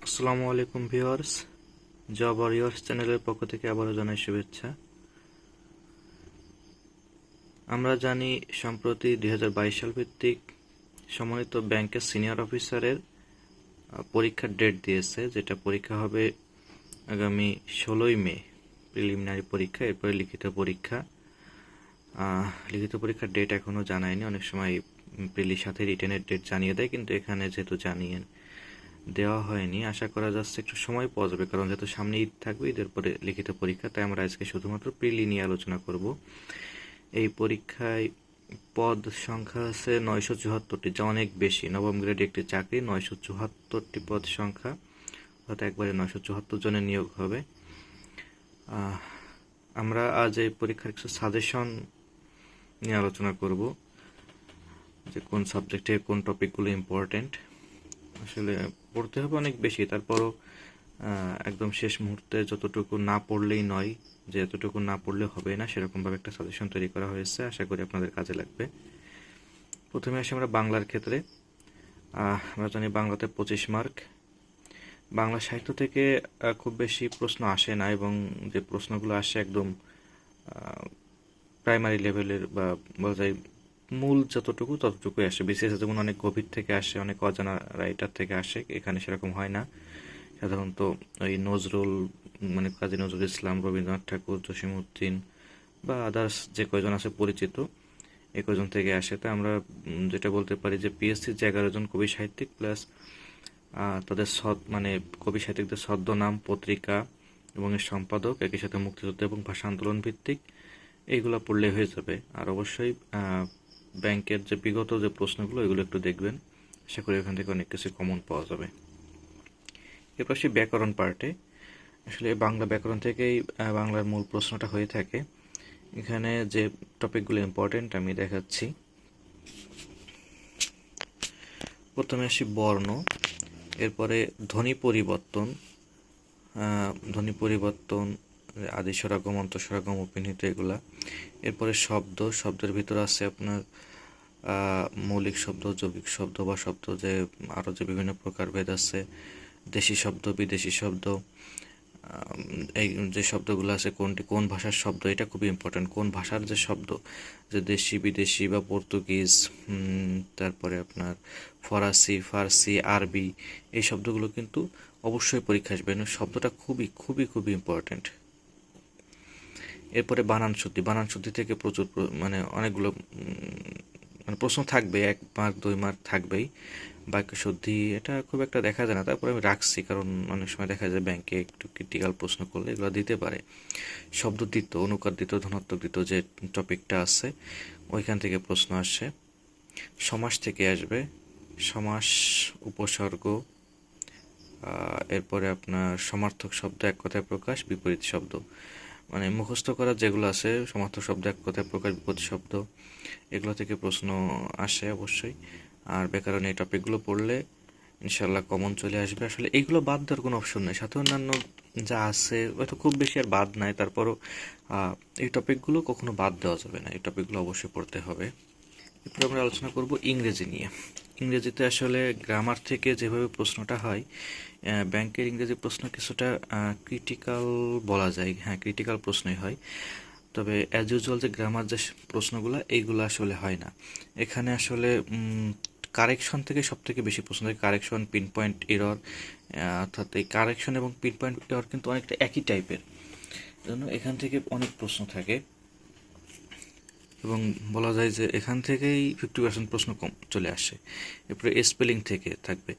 আসসালামু আলাইকুম viewers, job Warriors চ্যানেলের পক্ষ থেকে আবারও জানাই শুভেচ্ছা। আমরা জানি সম্প্রতি 2022 সাল ভিত্তিক সম্মানিত ব্যাংকের সিনিয়র অফিসারের পরীক্ষার ডেট দিয়েছে, যেটা পরীক্ষা হবে আগামী 16ই মে। প্রিলিমিনারি পরীক্ষা, এরপরে লিখিত পরীক্ষা। লিখিত পরীক্ষার ডেট এখনও জানায়নি, অনেক সময় প্রিলির সাথে রিটেনের ডেট জানিয়ে দেয়, কিন্তু এখানে যেহেতু জানিয়ে দেওয়া হয়নি, আশা করা যাচ্ছে একটু সময় পাওয়া যাবে, কারণ যেহেতু সামনে ঈদ থাকবে, ঈদের পরে লিখিত পরীক্ষা, তাই আমরা আজকে শুধুমাত্র প্রিলি নিয়ে আলোচনা করব। এই পরীক্ষায় পদ সংখ্যা আছে 974টি, যা অনেক বেশি। নবম গ্রেডে একটি চাকরি, 974টি পদ সংখ্যা, অর্থাৎ একবারে 974 জনের নিয়োগ হবে। আমরা আজ এই পরীক্ষার কিছু সাজেশন নিয়ে আলোচনা করব, যে কোন সাবজেক্টে কোন টপিকগুলো ইম্পর্টেন্ট। আসলে পড়তে হবে অনেক বেশি, তারপরও একদম শেষ মুহূর্তে যতটুকু না পড়লেই নয়, যে এতটুকু না পড়লে হবে না, সেরকমভাবে একটা সাজেশন তৈরি করা হয়েছে, আশা করি আপনাদের কাজে লাগবে। প্রথমে আসি আমরা বাংলার ক্ষেত্রে। আমরা জানি বাংলাতে 25 মার্ক। বাংলা সাহিত্য থেকে খুব বেশি প্রশ্ন আসে না, এবং যে প্রশ্নগুলো আসে একদম প্রাইমারি লেভেলের, বা বলা যায় মূল যতটুকু ততটুকুই আসে। বিসিএস যেমন অনেক গভীর থেকে আসে, অনেক অজানা রাইটার থেকে আসে, এখানে সেরকম হয় না। সাধারণত ওই নজরুল, মানে কাজী নজরুল ইসলাম, রবীন্দ্রনাথ ঠাকুর, জসিমউদ্দিন বা আদার্স যে কয়জন আছে পরিচিত, এই কয়জন থেকে আসে। তা আমরা যেটা বলতে পারি যে পিএসসির যে 11 জন কবি সাহিত্যিক প্লাস তাদের মানে কবি সাহিত্যিকদের ছদ্মনাম, পত্রিকা এবং এর সম্পাদক, একই সাথে মুক্তিযুদ্ধ এবং ভাষা আন্দোলন ভিত্তিক, এইগুলো পড়লে হয়ে যাবে। আর অবশ্যই ব্যাংকের যে বিগত যে প্রশ্নগুলো, এগুলো একটু দেখবেন, আশা করি ওখান থেকে অনেক কিছু কমন পাওয়া যাবে। এরপর সেই ব্যাকরণ পার্টে, আসলে বাংলা ব্যাকরণ থেকেই বাংলার মূল প্রশ্নটা হয়ে থাকে। এখানে যে টপিকগুলো ইম্পর্টেন্ট আমি দেখাচ্ছি। প্রথমে আসি বর্ণ, এরপরে ধ্বনি পরিবর্তন, আদি স্বরাগম, অন্তঃস্বরাগম, উপনিহিত, এগুলা। এরপরে শব্দের ভিতরে আছে আপনার মৌলিক শব্দ, যৌগিক শব্দ বা শব্দ, যে আরও যে বিভিন্ন প্রকারভেদ আছে, দেশি শব্দ, বিদেশি শব্দ, এই যে শব্দগুলো আছে কোন ভাষার শব্দ, এটা খুবই ইম্পর্টেন্ট। কোন ভাষার যে শব্দ, যে দেশি, বিদেশি বা পর্তুগিজ, তারপরে আপনার ফরাসি, ফার্সি, আরবি, এই শব্দগুলো কিন্তু অবশ্যই পরীক্ষা আসবে, শব্দটা খুবই খুবই খুবই ইম্পর্টেন্ট। এরপরে বানান শুদ্ধি থেকে প্রচুর মানে অনেকগুলো মানে প্রশ্ন থাকবে, 1 মার্ক 2 মার্ক থাকবেই। বাক্য শুদ্ধি এটা খুব একটা দেখা যায় না, তারপরে আমি রাখছি, কারণ অনেক সময় দেখা যায় ব্যাংকে একটু ক্রিটিক্যাল প্রশ্ন করলে এগুলো দিতে পারে। শব্দ দ্বিত্ব, অনুকার দ্বিত্ব, ধনাত্মক দ্বিত্ব যে টপিকটা আছে, ওইখান থেকে প্রশ্ন আসে। সমাস থেকে আসবে, সমাস, উপসর্গ, এরপরে আপনার সমার্থক শব্দ, এক কথায় প্রকাশ, বিপরীত শব্দ, মানে মুখস্থ করা যেগুলো আছে, সমার্থক শব্দ, এক কথায় প্রকাশ, বিপরীত শব্দ, এগুলো থেকে প্রশ্ন আসে অবশ্যই। আর ব্যাকরণ এই টপিকগুলো পড়লে ইনশাল্লাহ কমন চলে আসবে। আসলে এইগুলো বাদ দেওয়ার কোনো অপশন নেই, সাথে অন্যান্য যা আছে হয়তো খুব বেশি আর বাদ নাই, তারপরও এই টপিকগুলো কখনো বাদ দেওয়া যাবে না, এই টপিকগুলো অবশ্যই পড়তে হবে। এরপর আমরা আলোচনা করব ইংরেজি নিয়ে। ইংরেজিতে আসলে গ্রামার থেকে যেভাবে প্রশ্নটা হয়, ব্যাংকের ইংরেজি প্রশ্ন কিছুটা ক্রিটিক্যাল বলা যায়, হ্যাঁ ক্রিটিক্যাল প্রশ্নই হয়, তবে অ্যাজ ইউজুয়াল যে গ্রামার যে প্রশ্নগুলো, এইগুলো আসলে হয় না। এখানে আসলে কারেকশন থেকে সব থেকে বেশি প্রশ্ন থাকে, কারেকশন, পিন পয়েন্ট এরর, অর্থাৎ এই কারেকশন এবং পিন পয়েন্ট এরর কিন্তু অনেকটা একই টাইপের, জন্য এখান থেকে অনেক প্রশ্ন থাকে, এবং বলা যায় যে এখান থেকেই 50% প্রশ্ন কম চলে আসে। এরপরে স্পেলিং থেকে থাকবে।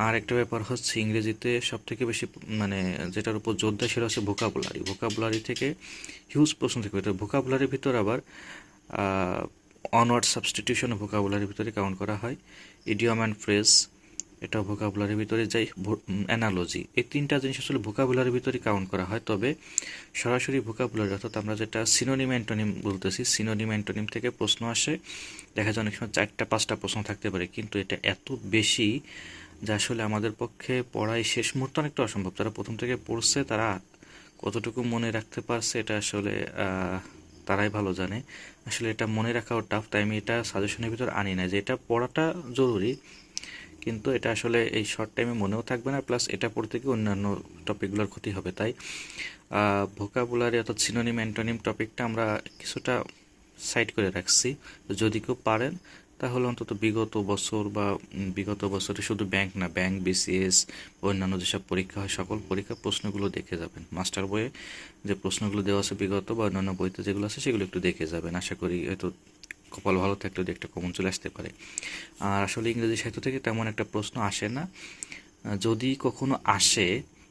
আর একটা ব্যাপার হচ্ছে ইংরেজিতে সব থেকে বেশি মানে যেটার উপর জোর দেয় সেটা হচ্ছে ভোকাবুলারি থেকে হিউজ প্রশ্ন থেকে। ভোকাবুলারির ভিতর আবার অনওয়ার্ড সাবস্টিটিউশন ভোকাবুলারির ভিতরে কাউন্ট করা হয়, ইডিয়ম অ্যান্ড ফ্রেজ, এটা ভোকাবুলারির ভিতরে যাই, অ্যানালজি, এই 3টা জিনিস আসলে ভোকাবুলারির ভিতরে কাউন্ট করা হয়। তবে সরাসরি ভোকাবুলারি, অর্থাৎ আমরা যেটা সিনোনিম অ্যান্টোনিম বলতেছি, সিনোনিম অ্যান্টোনিম থেকে প্রশ্ন আসে, দেখা যায় অনেক সময় 4টা 5টা প্রশ্ন থাকতে পারে, কিন্তু এটা এত বেশি যা আসলে আমাদের পক্ষে পড়াই শেষ মুহূর্তে অনেকটা অসম্ভব। যারা প্রথম থেকে পড়ছে তারা কতটুকু মনে রাখতে পারছে, এটা আসলে তারাই ভালো জানে। আসলে এটা মনে রাখাও টাফ, তাই আমি এটা সাজেশনের ভিতর আনি না, যে এটা পড়াটা জরুরি, কিন্তু এটা আসলে এই শর্ট টাইমে মনেও থাকবে না, প্লাস এটা পড়তে গিয়ে অন্যান্য টপিকগুলোর ক্ষতি হবে। তাই ভোকাবুলারি অর্থাৎ সিনোনিম অ্যান্টোনিম টপিকটা আমরা কিছুটা সাইড করে রাখছি। যদি কেউ পারেন তাহলে অন্তত বিগত বছর বা বিগত বছরে শুধু ব্যাংক না, ব্যাংক, বিসিএস, অন্যান্য যেসব পরীক্ষা হয় সকল পরীক্ষার প্রশ্নগুলো দেখে যাবেন। মাস্টার বইয়ে যে প্রশ্নগুলো দেওয়া আছে বিগত বা অন্যান্য বইতে যেগুলো আছে সেগুলো একটু দেখে যাবেন। আশা করি হয়তো কপাল ভালো থাকলে যদি একটা কমন চলে আসতে পারে। আর আসলে ইংরেজি সাহিত্য থেকে তেমন একটা প্রশ্ন আসে না, যদি কখনো আসে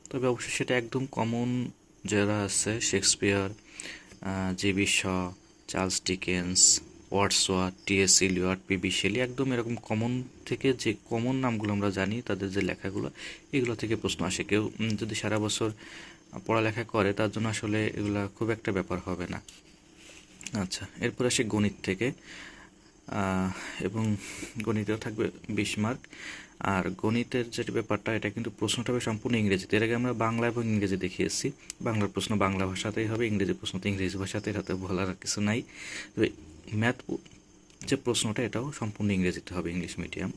তবে অবশ্যই সেটা একদম কমন যারা আছে, Shakespeare, GB Shaw, Charles Dickens, Wordsworth, T S. Eliot, P B. Shelley, একদম এরকম কমন থেকে যে কমন নামগুলো আমরা জানি তাদের যে লেখাগুলো, এগুলো থেকে প্রশ্ন আসে। কেউ যদি সারা বছর পড়ালেখা করে তার জন্য আসলে এগুলা খুব একটা ব্যাপার হবে না। আচ্ছা, এরপর আসে গণিত থেকে, এবং গণিতেও থাকবে 20 মার্ক। আর গণিতের যে ব্যাপারটা, এটা কিন্তু প্রশ্নটা হবে সম্পূর্ণ ইংরেজিতে। এর আগে আমরা বাংলা এবং ইংরেজি দেখিয়েছি। বাংলার প্রশ্ন বাংলা ভাষাতেই হবে, ইংরেজি প্রশ্ন তো ইংরেজি ভাষাতেই, হাতে বলার কিছু নাই। তবে ম্যাথ যে প্রশ্নটা এটাও সম্পূর্ণ ইংরেজিতে হবে, ইংলিশ মিডিয়াম।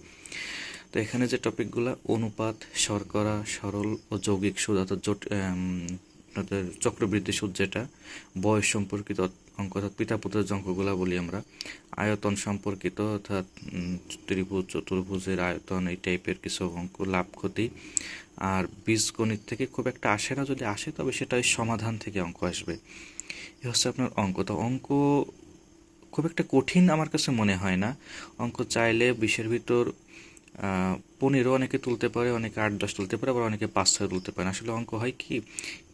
তো এখানে যে টপিকগুলো, অনুপাত, শর্করা, সরল ও যৌগিক সুদ অর্থাৎ আপনাদের চক্রবৃদ্ধি সুদ, যেটা বয়স সম্পর্কিত অঙ্ক অর্থাৎ পিতা পুত্রের যে অঙ্কগুলো বলি আমরা, আয়তন সম্পর্কিত অর্থাৎ ত্রিভুজ চতুর্ভুজের আয়তন, এই টাইপের কিছু অঙ্ক, লাভ ক্ষতি। আর বীজগণিত থেকে খুব একটা আসে না, যদি আসে তবে সেটা ওই সমাধান থেকে অঙ্ক আসবে। এ হচ্ছে আপনার অঙ্ক। তো অঙ্ক খুব একটা কঠিন আমার কাছে মনে হয় না। অঙ্ক চাইলে 20-এর ভিতর 15 অনেকে তুলতে পারে, অনেকে 8-10 তুলতে পারে, আবার অনেকে 5-6 তুলতে পারে। আসলে অঙ্ক হয় কি,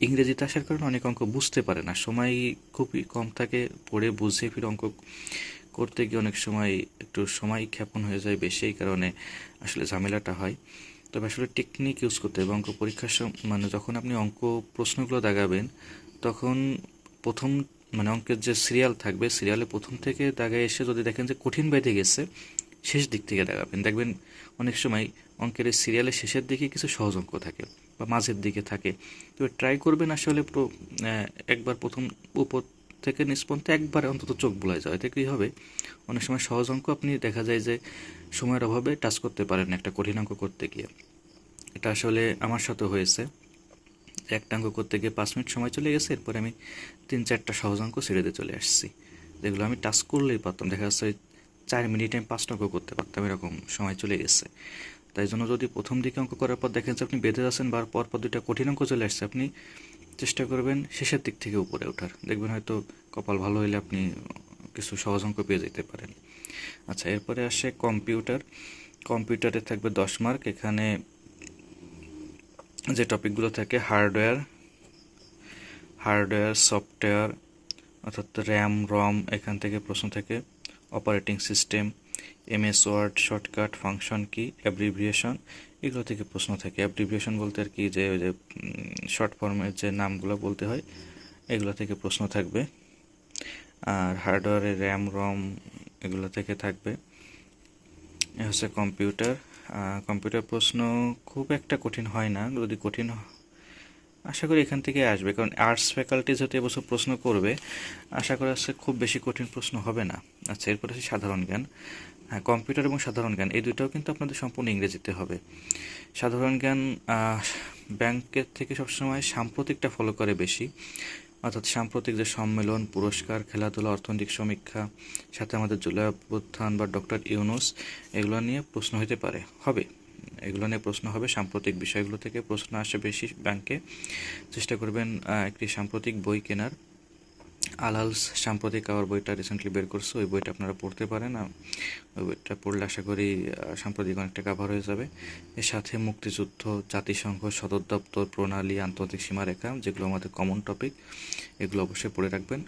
ইংরেজিতে আসার কারণে অনেক অঙ্ক বুঝতে পারে না, সময় খুবই কম থাকে, পড়ে বুঝে ফিরে অঙ্ক করতে গিয়ে অনেক সময় একটু সময় ক্ষেপণ হয়ে যায় বেশি, এই কারণে আসলে ঝামেলাটা হয়। তবে আসলে টেকনিক ইউজ করতে হবে। অঙ্ক পরীক্ষার মানে যখন আপনি অঙ্ক প্রশ্নগুলো দাগাবেন তখন প্রথম মানে অঙ্কের যে সিরিয়াল থাকবে, সিরিয়ালে প্রথম থেকে দাগায় এসে যদি দেখেন যে কঠিন বাইতে গেছে, শেষ দিক থেকে দাগাবেন। দেখবেন অনেক সময় অঙ্কের এই সিরিয়ালের শেষের দিকে কিছু সহজ অঙ্ক থাকে বা মাঝের দিকে থাকে। তো ট্রাই করবেন আসলে একবার প্রথম উপর থেকে নিচ পর্যন্ত একবার অন্তত চোখ বুলায় যায়। এতে কী হবে, অনেক সময় সহজ অঙ্ক আপনি দেখা যায় যে সময়ের অভাবে টাচ করতে পারেন একটা কঠিন অঙ্ক করতে গিয়ে। এটা আসলে আমার সাথে হয়েছে, একটা অঙ্ক করতে গিয়ে 5 মিনিট সময় চলে গেছে, এরপরে আমি 3-4টা সহজ অঙ্ক ছেড়ে দিয়ে চলে আসছি, যেগুলো আমি টাচ করলেই পারতাম। দেখা যাচ্ছে 4 মিনিটে আমি 5টা অঙ্ক করতে পারতাম, এরকম সময় চলে গেছে। তাই জন্য যদি প্রথম দিকে অঙ্ক করার পর দেখেন যে আপনি বেঁধে যাচ্ছেন, বা পর 2টা কঠিন অঙ্ক চলে আসছে, আপনি চেষ্টা করবেন শেষের দিক থেকে উপরে ওঠার। দেখবেন হয়তো কপাল ভালো হলে আপনি কিছু সহজ অঙ্ক পেয়ে যেতে পারেন। আচ্ছা, এরপরে আসে কম্পিউটার। কম্পিউটারে থাকবে 10 মার্ক। এখানে যে টপিকগুলো থাকে, হার্ডওয়্যার, সফটওয়্যার অর্থাৎ র্যাম, রম, এখান থেকে প্রশ্ন থাকে। Operating system, MS word, shortcut, function key, abbreviation, এগুলো থেকে প্রশ্ন থাকে। অ্যাব্রিভিয়েশন বলতে আর কি, যে ওই যে শর্ট ফর্মের যে নামগুলো বলতে হয়, এগুলো থেকে প্রশ্ন থাকবে। আর হার্ডওয়্যারে র্যাম, রম, এগুলো থেকে থাকবে। এ হচ্ছে কম্পিউটার। কম্পিউটার প্রশ্ন খুব একটা কঠিন হয় না, যদি কঠিন আশা করি এখান থেকে আসবে, কারণ আর্টস ফ্যাকাল্টি যেহেতু এবছর প্রশ্ন করবে, আশা করা যাচ্ছে খুব বেশি কঠিন প্রশ্ন হবে না। আচ্ছা, এরপর আছে সাধারণ জ্ঞান। হ্যাঁ, কম্পিউটার এবং সাধারণ জ্ঞান এই দুইটাও কিন্তু আপনাদের সম্পূর্ণ ইংরেজিতে হবে। সাধারণ জ্ঞান ব্যাংকের থেকে সবসময় সাম্প্রতিকটা ফলো করে বেশি, অর্থাৎ সাম্প্রতিক যে সম্মেলন, পুরস্কার, খেলাধুলা, অর্থনৈতিক সমীক্ষা, সাথে আমাদের জুলাই অভ্যুত্থান বা ডক্টর ইউনূস, এগুলো নিয়ে প্রশ্ন হতে পারে, হবে, এগুলো নিয়ে প্রশ্ন হবে। সাম্প্রতিক বিষয়গুলো থেকে প্রশ্ন আসে বেশি ব্যাংকে। চেষ্টা করবেন একটি সাম্প্রতিক বই কেনার। আলালস সাম্প্রতিক আওয়ার বইটা রিসেন্টলি বের করছে, ওই বইটা আপনারা পড়তে পারেন। ওই বইটা পড়লে আশা করি সাম্প্রতিক অনেকটা কাভার হয়ে যাবে। এর সাথে মুক্তিযুদ্ধ, জাতিসংঘ, সদর দপ্তর, প্রণালী, আন্তর্জাতিক সীমারেখা, যেগুলো আমাদের কমন টপিক, এগুলো অবশ্যই পড়ে রাখবেন।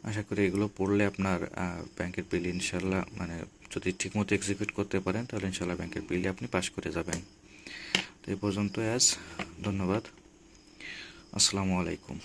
আশা করি এগুলো পড়লে আপনার ব্যাংকের প্রিলি ইনশাল্লাহ, মানে যদি ঠিকমতো এক্সিকিউট করতে পারেন তাহলে ইনশাল্লাহ ব্যাংকের প্রিলি আপনি পাস করে যাবেন। তো এই পর্যন্ত ধন্যবাদ। আসসালামু আলাইকুম।